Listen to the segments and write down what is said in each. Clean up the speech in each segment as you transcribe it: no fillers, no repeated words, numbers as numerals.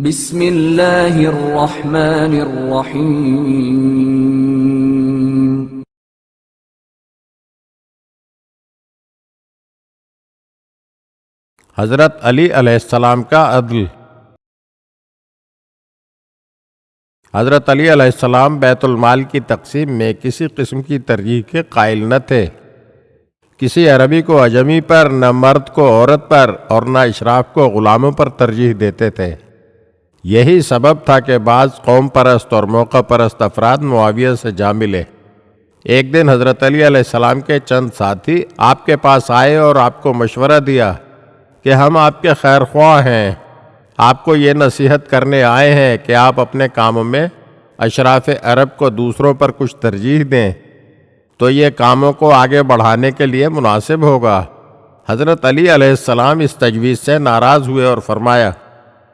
بسم اللہ الرحمن الرحیم۔ حضرت علی علیہ السلام کا عدل۔ حضرت علی علیہ السلام بیت المال کی تقسیم میں کسی قسم کی ترجیح کے قائل نہ تھے۔ کسی عربی کو عجمی پر، نہ مرد کو عورت پر اور نہ اشراف کو غلاموں پر ترجیح دیتے تھے۔ یہی سبب تھا کہ بعض قوم پرست اور موقع پرست افراد معاویہ سے جا ملے۔ ایک دن حضرت علی علیہ السلام کے چند ساتھی آپ کے پاس آئے اور آپ کو مشورہ دیا کہ ہم آپ کے خیر خواہ ہیں، آپ کو یہ نصیحت کرنے آئے ہیں کہ آپ اپنے کاموں میں اشراف عرب کو دوسروں پر کچھ ترجیح دیں تو یہ کاموں کو آگے بڑھانے کے لیے مناسب ہوگا۔ حضرت علی علیہ السلام اس تجویز سے ناراض ہوئے اور فرمایا،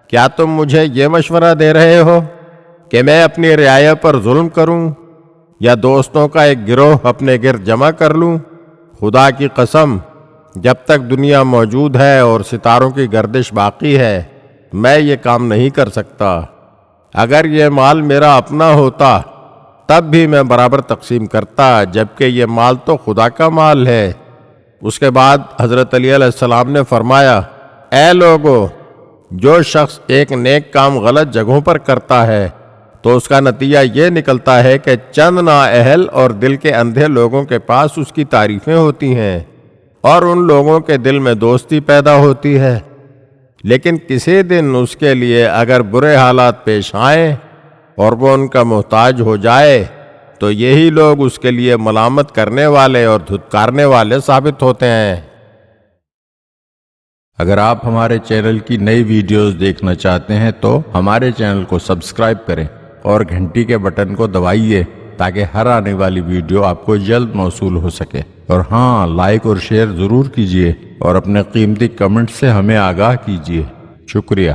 کیا تم مجھے یہ مشورہ دے رہے ہو کہ میں اپنی رعایا پر ظلم کروں یا دوستوں کا ایک گروہ اپنے گرد جمع کر لوں؟ خدا کی قسم، جب تک دنیا موجود ہے اور ستاروں کی گردش باقی ہے میں یہ کام نہیں کر سکتا۔ اگر یہ مال میرا اپنا ہوتا تب بھی میں برابر تقسیم کرتا، جبکہ یہ مال تو خدا کا مال ہے۔ اس کے بعد حضرت علی علیہ السلام نے فرمایا، اے لوگو، جو شخص ایک نیک کام غلط جگہوں پر کرتا ہے تو اس کا نتیجہ یہ نکلتا ہے کہ چند نااہل اور دل کے اندھے لوگوں کے پاس اس کی تعریفیں ہوتی ہیں اور ان لوگوں کے دل میں دوستی پیدا ہوتی ہے، لیکن کسی دن اس کے لیے اگر برے حالات پیش آئیں اور وہ ان کا محتاج ہو جائے تو یہی لوگ اس کے لیے ملامت کرنے والے اور دھتکارنے والے ثابت ہوتے ہیں۔ اگر آپ ہمارے چینل کی نئی ویڈیوز دیکھنا چاہتے ہیں تو ہمارے چینل کو سبسکرائب کریں اور گھنٹی کے بٹن کو دبائیے تاکہ ہر آنے والی ویڈیو آپ کو جلد موصول ہو سکے۔ اور ہاں، لائک اور شیئر ضرور کیجیے اور اپنے قیمتی کمنٹ سے ہمیں آگاہ کیجیے۔ شکریہ۔